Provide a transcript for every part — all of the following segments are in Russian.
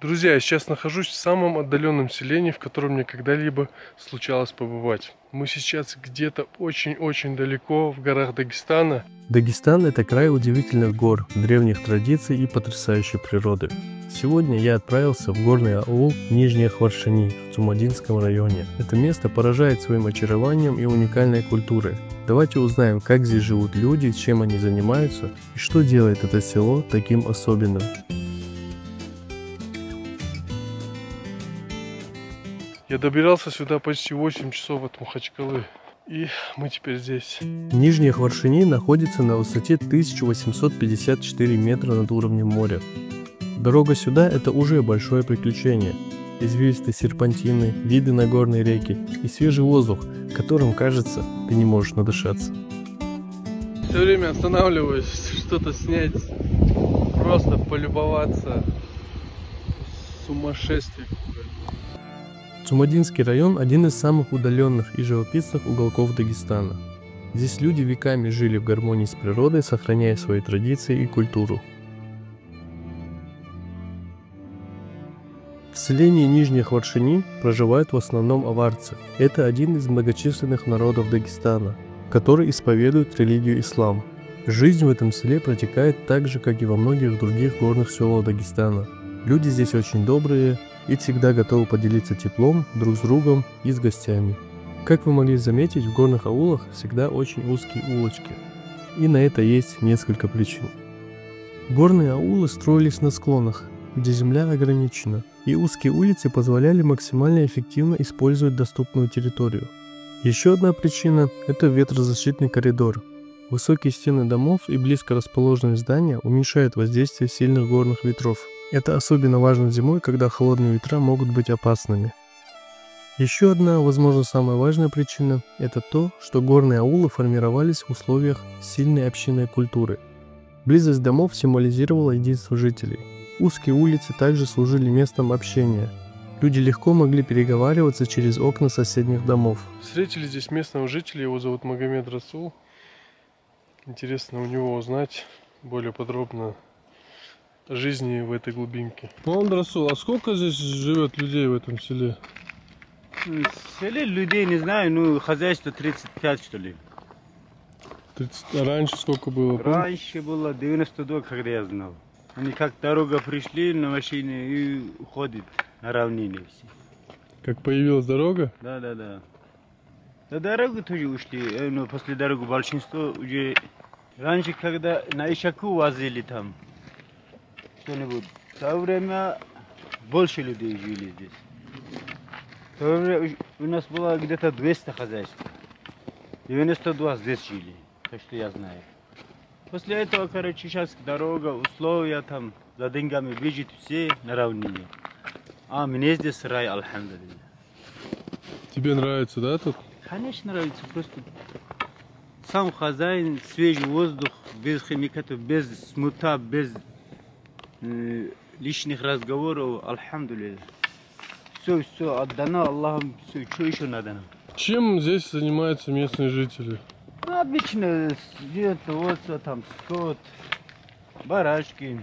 Друзья, я сейчас нахожусь в самом отдаленном селении, в котором мне когда-либо случалось побывать. Мы сейчас где-то очень-очень далеко в горах Дагестана. Дагестан – это край удивительных гор, древних традиций и потрясающей природы. Сегодня я отправился в горный аул Нижние Хваршини в Цумадинском районе. Это место поражает своим очарованием и уникальной культурой. Давайте узнаем, как здесь живут люди, чем они занимаются и что делает это село таким особенным. Я добирался сюда почти 8 часов от Махачкалы, и мы теперь здесь. Нижние Хваршини находится на высоте 1854 метра над уровнем моря. Дорога сюда – это уже большое приключение. Извилистые серпантины, виды на горные реки и свежий воздух, которым, кажется, ты не можешь надышаться. Все время останавливаюсь, что-то снять, просто полюбоваться. Сумасшествие. Цумадинский район – один из самых удаленных и живописных уголков Дагестана. Здесь люди веками жили в гармонии с природой, сохраняя свои традиции и культуру. В селении Нижние Хваршини проживают в основном аварцы. Это один из многочисленных народов Дагестана, который исповедует религию ислам. Жизнь в этом селе протекает так же, как и во многих других горных селах Дагестана. Люди здесь очень добрые и всегда готовы поделиться теплом друг с другом и с гостями. Как вы могли заметить, в горных аулах всегда очень узкие улочки. И на это есть несколько причин. Горные аулы строились на склонах, где земля ограничена, и узкие улицы позволяли максимально эффективно использовать доступную территорию. Еще одна причина – это ветрозащитный коридор. Высокие стены домов и близко расположенные здания уменьшают воздействие сильных горных ветров. Это особенно важно зимой, когда холодные ветра могут быть опасными. Еще одна, возможно, самая важная причина – это то, что горные аулы формировались в условиях сильной общинной культуры. Близость домов символизировала единство жителей. Узкие улицы также служили местом общения. Люди легко могли переговариваться через окна соседних домов. Встретили здесь местного жителя, его зовут Магомед Расул. Интересно у него узнать более подробно о жизни в этой глубинке. Мамад Расул, а сколько здесь живет людей в этом селе? В селе людей не знаю, ну хозяйство 35 что ли. 30... А раньше сколько было? Раньше было 92, когда я знал. Они как дорога пришли на машине и уходят на равнине все. Как появилась дорога? Да. На дорогу тоже ушли, но после дороги большинство уже... Раньше, когда на Ишаку возили там что-нибудь, в то время больше людей жили здесь. В то время у нас было где-то 200 хозяйств. 92 здесь жили, то что я знаю. После этого, короче, сейчас дорога, условия там, за деньгами бежит все на равнине. А мне здесь рай, альхамдулилля. Тебе нравится, да, тут? Конечно нравится, просто сам хозяин, свежий воздух, без химикатов, без смута, без лишних разговоров, альхамдулилля. Все отдано Аллахом, все, что еще надо нам? Чем здесь занимаются местные жители? Ну, обычно животноводство, там скот, барашки.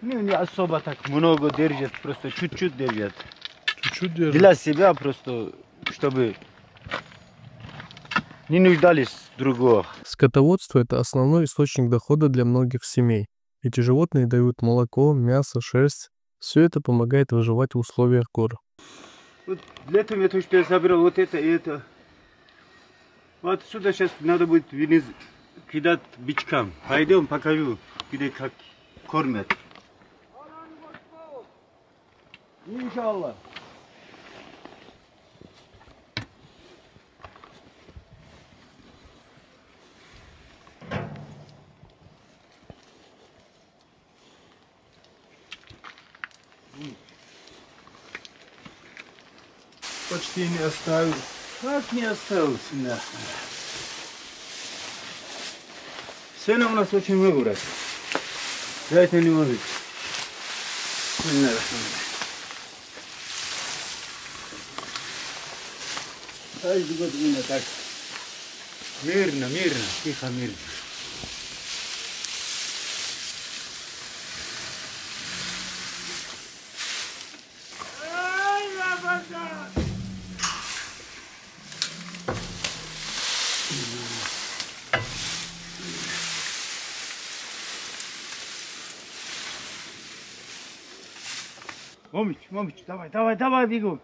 Ну, не особо так много держат, просто чуть-чуть держат. Чуть-чуть держат? Для себя просто, чтобы не нуждались другого. Скотоводство – это основной источник дохода для многих семей. Эти животные дают молоко, мясо, шерсть. Все это помогает выживать в условиях гор. Вот для этого я тоже собрал вот это и это. Вот сюда сейчас надо будет вниз кидать бичкам. Пойдем, покажу, где как кормят. Иншаллах. Почти не оставил. Как не остался, да. Сена у нас очень много, брат. Да это не может. Каждый год именно так. Мирно, тихо, мирно. Момич, давай, бегу.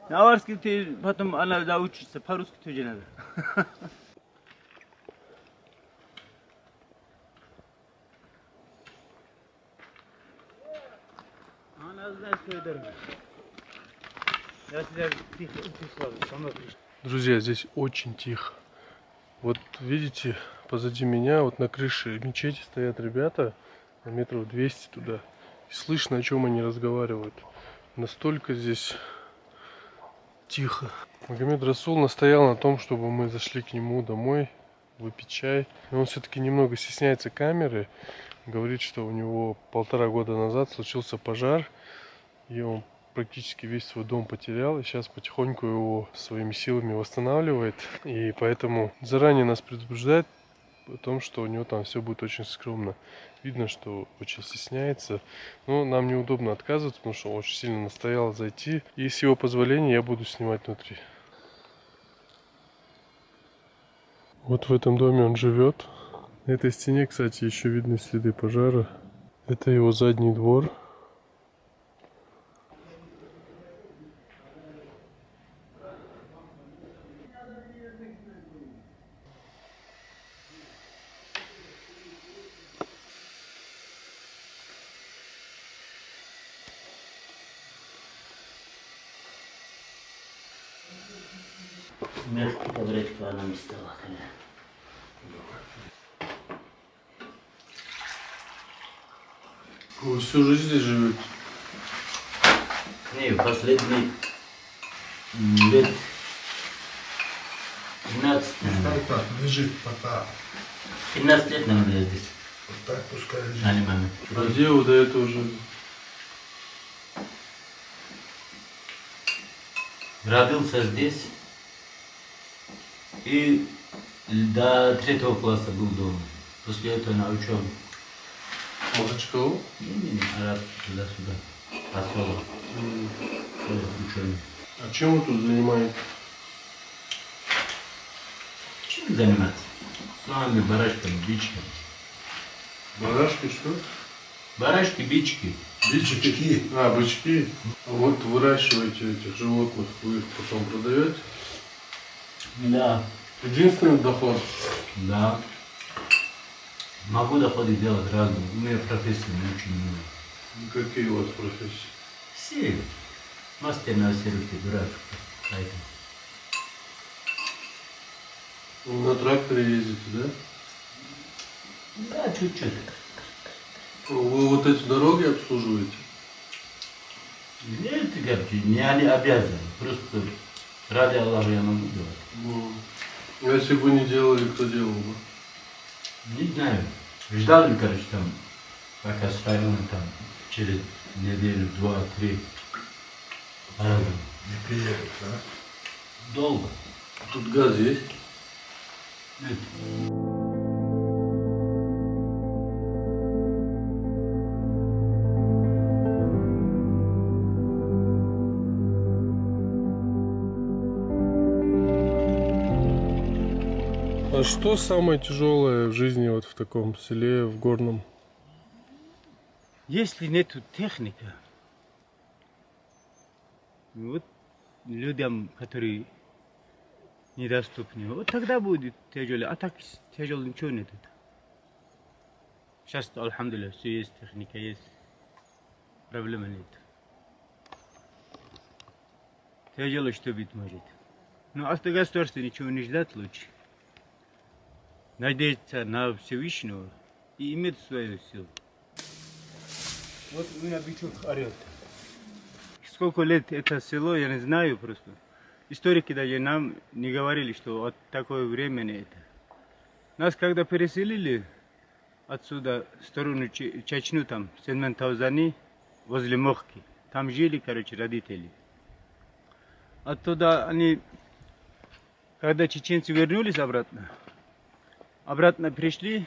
На аварский ты потом она заучится, по-русски тоже надо. Она знает свою дорогу. Я тебя тихо, сама пришла. Друзья, здесь очень тихо. Вот видите, позади меня, вот на крыше мечети стоят ребята, на метров 200 туда. И слышно, о чем они разговаривают. Настолько здесь тихо. Магомед Расул настоял на том, чтобы мы зашли к нему домой, выпить чай. Но он все-таки немного стесняется камеры. Говорит, что у него 1,5 года назад случился пожар, и он практически весь свой дом потерял, и сейчас потихоньку его своими силами восстанавливает. И поэтому заранее нас предупреждает о том, что у него там все будет очень скромно. Видно, что очень стесняется. Но нам неудобно отказываться, потому что он очень сильно настоял зайти. И с его позволения я буду снимать внутри. Вот в этом доме он живет. На этой стене, кстати, еще видны следы пожара. Это его задний двор. Мягкий таблетку она не стала. Вы всю жизнь здесь живете? Не, последние лет 15, Так, лежит пока. 15 лет, наверное, я здесь. Вот так пускай лежит. На момент. А где вы до этого жили? Родился здесь и до 3 класса был дома. После этого на учебу. Махачкалу? Не, Араб туда-сюда. Поселок. Учебу. А чем вы тут занимаетесь? Чем заниматься? Слонами, барашками, бичками. Барашки что? Барашки, бички. Бички? А, бычки. А вот выращиваете этих животных, вы их потом продаете? Да. Единственный доход? Да. Могу доходы делать разные. У меня профессии очень много. Какие у вас профессии? Все. Мастер на сервисе, дурак. Вы на тракторе ездите, да? Да, чуть-чуть. Вы вот эти дороги обслуживаете? Нет, короче, я не обязан. Просто ради Аллаха я могу делать. Ну, если бы не делали, кто делал бы? Не знаю. Ждали, короче, там, пока стоял там, через неделю, 2-3. Не приедут, да? Долго. Тут газ есть? Нет. А что самое тяжелое в жизни вот в таком селе, в горном? Если нету техника, вот людям, которые недоступны, вот тогда будет тяжело. А так тяжело ничего нет. Сейчас, альхамдулилля, все есть, техника есть. Проблемы нет. Тяжело, что быть может. Но от государства ничего не ждать лучше. Надеяться на Всевышнего и иметь свою силу. Вот у меня бичок орет. Сколько лет это село, я не знаю просто. Историки даже нам не говорили, что от такое времени это. Нас когда переселили отсюда, в сторону Чечню, там, Сенмен-Таузани, возле Мохки. Там жили, короче, родители. Оттуда они, когда чеченцы вернулись обратно пришли,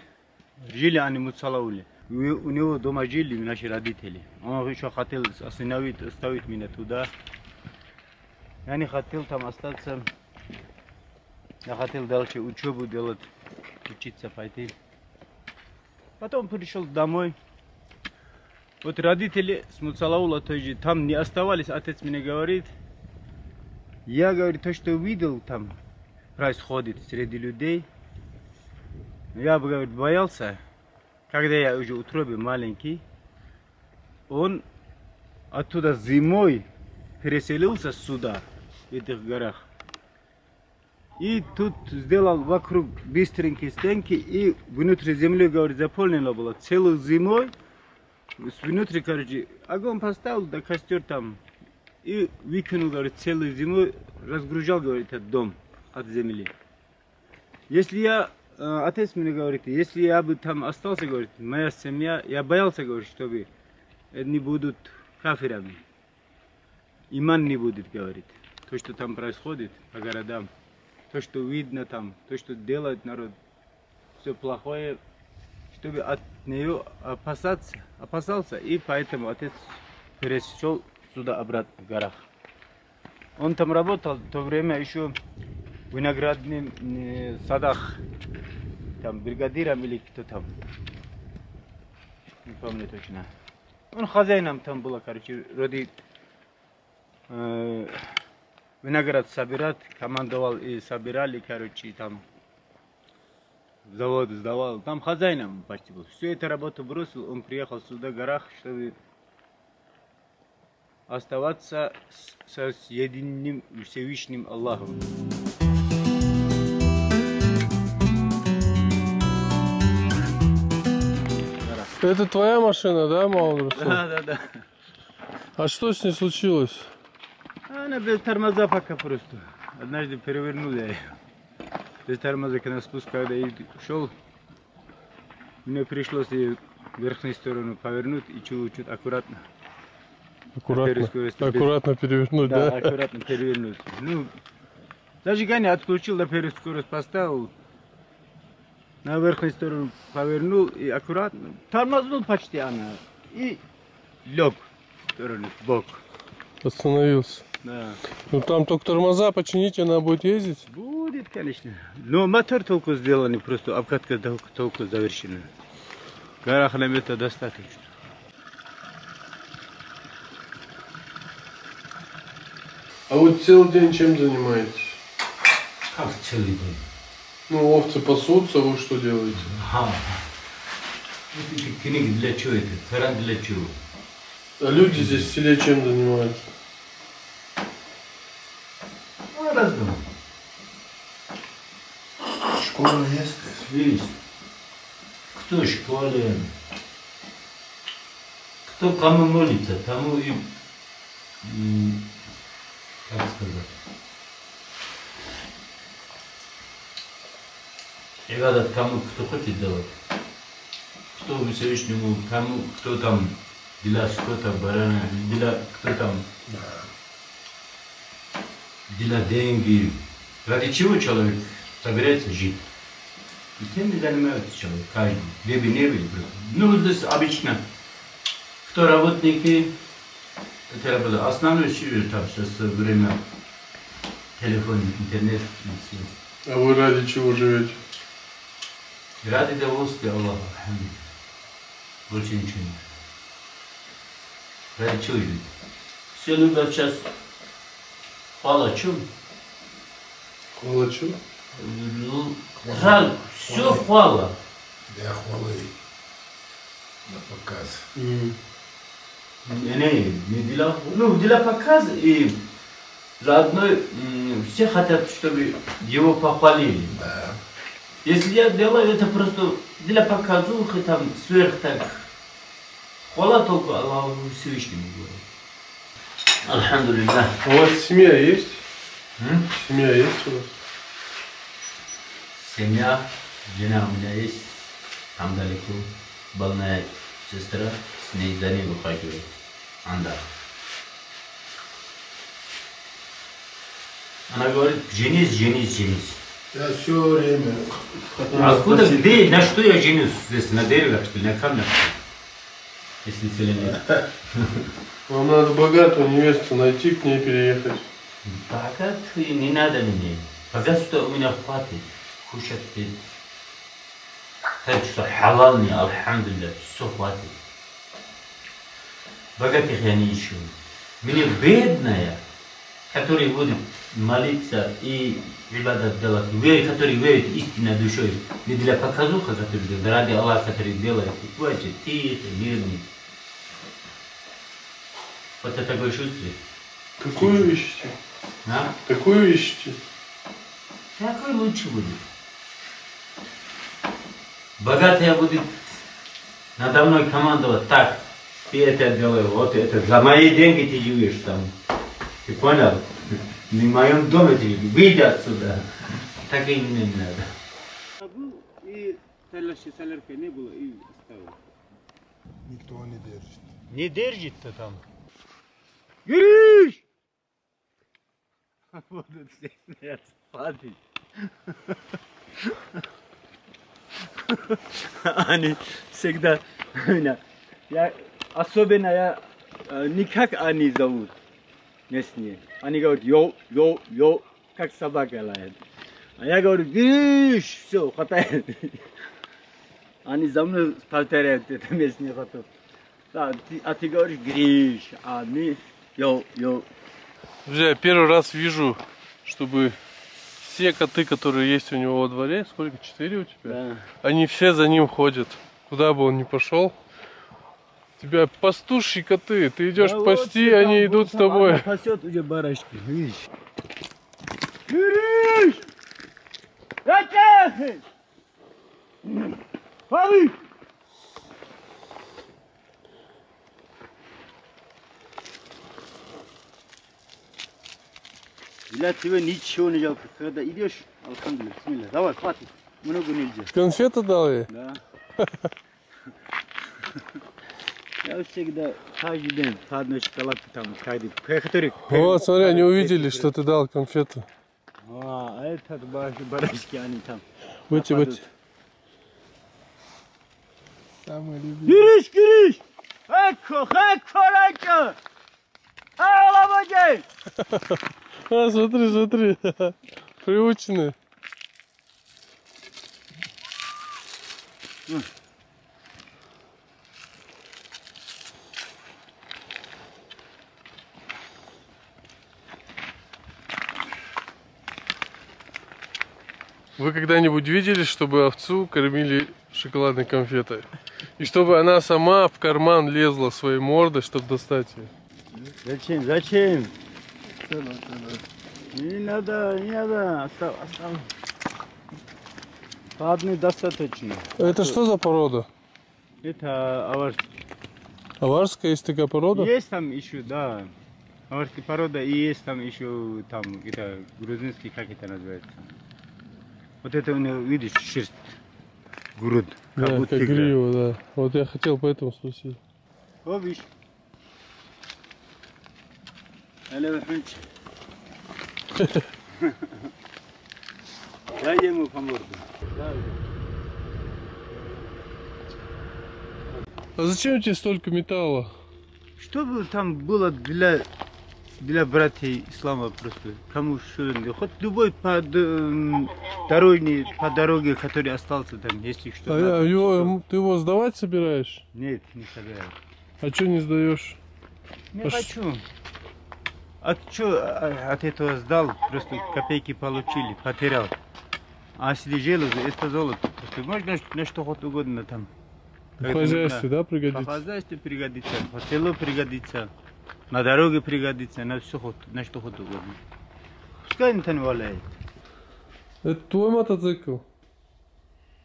жили они в Муцалауле. У него дома жили наши родители. Он еще хотел оставить меня туда. Я не хотел там остаться. Я хотел дальше учебу делать, учиться пойти. Потом пришел домой. Вот родители с Муцалаула тоже там не оставались, отец мне говорит. Я, говорит, то, что видел там происходит среди людей, я бы, говорит, боялся, когда я уже утробе маленький, он оттуда зимой переселился сюда, в этих горах. И тут сделал вокруг быстренькие стенки, и внутри земли, говорит, заполнено было целую зимой. Внутри, короче, огонь поставил, да костер там. И выкинул, говорит, целую зиму, разгружал, говорит, этот дом от земли. Если я, отец мне говорит, если я бы там остался, говорит, моя семья, я боялся, говорит, чтобы они будут кафирами. Иман не будет, говорит. То, что там происходит по городам, то, что видно там, то, что делает народ, все плохое, чтобы от нее опасался, и поэтому отец перешел сюда обратно, в горах. Он там работал, в то время еще в виноградных садах, там бригадиром или кто там, не помню точно. Он хозяином там был, короче, вроде виноград собирать, командовал и собирали, короче, там завод сдавал, там хозяином почти был. Всю эту работу бросил, он приехал сюда в горах, чтобы оставаться с единым Всевышним Аллахом. Это твоя машина, да, Маундрасул? Да. А что с ней случилось? Она без тормоза пока просто. Однажды перевернули я ее. Без тормоза, когда спуск, когда я шел, мне пришлось ее в верхнюю сторону повернуть и чуть-чуть аккуратно. Аккуратно перевернуть, да? Да, аккуратно перевернуть. Ну, зажигание отключил, до первой скорость поставил, на верхнюю сторону повернул и аккуратно тормознул почти она и лег в сторону, в бок. Остановился. Да. Ну там только тормоза починить, она будет ездить? Будет, конечно. Но мотор только сделан, просто обкатка только завершена. В горах нам это достаточно. А вот целый день чем занимаетесь? Как целый день? Ну, овцы пасутся, вы что делаете? Ага. Вот эти книги для чего это? Таран для чего? А люди здесь в селе чем занимаются? По-разному. Школа есть? Есть. Кто в школе, кто кому молится, тому и как сказать, ибадат кому кто хочет делать, кто Всевышнему, кому, кто там дела что-то, барана, дела, кто там дела деньги, ради чего человек собирается жить. И тем и занимается человек, каждый, либо не либо. Ну, здесь обычно, кто работники, это работа. Основное, там сейчас время телефон, интернет и все. А вы ради чего живете? Ради удовольствия Аллаха, алхамдулилlah. Больше ничего нет. Ради чего жить? Все любят сейчас хвалачу. Хвалачу? Ну, жаль, все хвала. Для хвалы. На показ. Не для, ну, для показа и заодно все хотят, чтобы его похвалили. Да. Если я делаю это просто для показухи, там, сверх так, хвала только Аллаху Всевышнему говорит. Альхамдулилlah. У вас семья есть? Семья есть у вас? Семья, жена у меня есть, там далеко, больная сестра, с ней за ней выхаживает. Анда. Она говорит, женись, женись, женись. Я все время. Откуда, где, на что я женюсь? Здесь на деревах, что ли, на камнях? Если цели нет. Вам надо богатую невесту найти, к ней переехать. Богат не надо мне. Богатство у меня хватит. Кушать пить. Так что халал мне, альхамдулилlah, все хватит. богатых я не ищу. Мне бедная, который будет молиться и ибадат делать, который верит истинной душой, не для показуха, который делает, ради Аллаха, который делает, бывайте тихо, мирный. Вот это такое чувство. Какую ищете? А? Какую ищете? Какой лучше будет? Богатая будет надо мной командовать, так, ты это делай, вот это, за мои деньги ты живешь там. Ты понял? Не в моем доме ты выйди отсюда. Так и мне не надо. И солярка не было, и оставил. Никто не держит. Не держит-то там. Гриш! Будут все смеяться, падать. Они всегда, особенно не как они зовут местные. Они говорят йо, как собака лает. А я говорю, Гриш, все, хватает. Они за мной повторяют это местные потом. Да, а ты говоришь Гриш, а мы йо. Друзья, я первый раз вижу, чтобы все коты, которые есть у него во дворе, сколько, 4 у тебя? Да. Они все за ним ходят, куда бы он ни пошел. У тебя пастушьи коты, ты идешь Да пасти, вот, они там, идут вот с там тобой. она пасет уже барашки, видишь? Гриш! Зачем? Пали! Для тебя ничего не жалко. Когда идешь, алхамдулилlah, бисмилlah. Давай, хватит. Много нельзя. Конфеты дал ей? Да. Я всегда, каждый день, по одной шоколадке там, который... Вот, смотри, они увидели, что ты дал конфеты. А этот барашки, они там. Вот нападут. Самые любимые. Гириш! Хэкко! Алабаджай! А, смотри. Приучены. Вы когда-нибудь видели, чтобы овцу кормили шоколадной конфетой? И чтобы она сама в карман лезла своей мордой, чтобы достать ее? Зачем? Не надо, оставь. По одной достаточно. Это что за порода? Это аварский. Аварская есть такая порода? Есть там еще, да. Аварская порода, и есть там еще, там, это грузинский, как это называется. Вот это у него, видишь, шерсть, грудь. Да, как тигра. грива, да. Вот я хотел поэтому спросить. О, видишь. Дай ему по морду. А зачем тебе столько металла? Чтобы там было для братьев ислама просто. Кому что, хоть любой по дороге, который остался там, если что. Ты его сдавать собираешь? Нет, не собираю. А что не сдаешь? Не хочу. От этого сдал, просто копейки получили, потерял. А если железо, это золото. Просто можно на что хоть угодно там. В хозяйстве, да, По пригодится? хозяйству пригодится, по селу пригодится, на дороге пригодится, на все хоть, на что хоть угодно. Пускай никто не валяет. Это твой мотоцикл?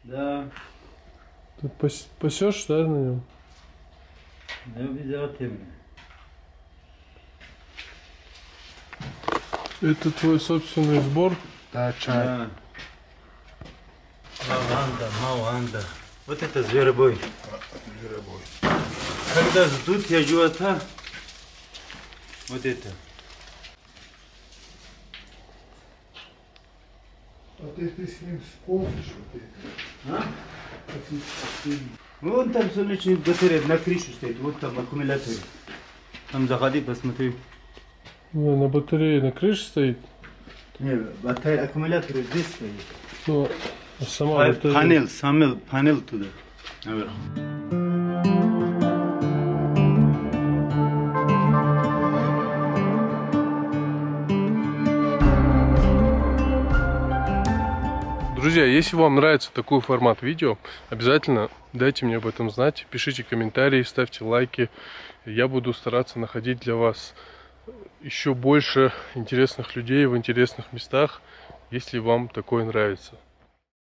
Да, Ты пасешь, да, на нем? обязательно. Это твой собственный сбор? Да, чай. Да. Лаванда. Вот это зверобой. Когда ждут я живота, вот это. А ты с ним сползешь? А? Вон там солнечная батарея на крыше стоит, вот там аккумулятор. Там заходи, посмотри. На батарее на крыше стоит? Не, батарея, аккумулятор здесь стоит. Ну, а сама батарея. Панель туда, наверх. Друзья, если вам нравится такой формат видео, обязательно дайте мне об этом знать. Пишите комментарии, ставьте лайки. Я буду стараться находить для вас еще больше интересных людей в интересных местах, если вам такое нравится.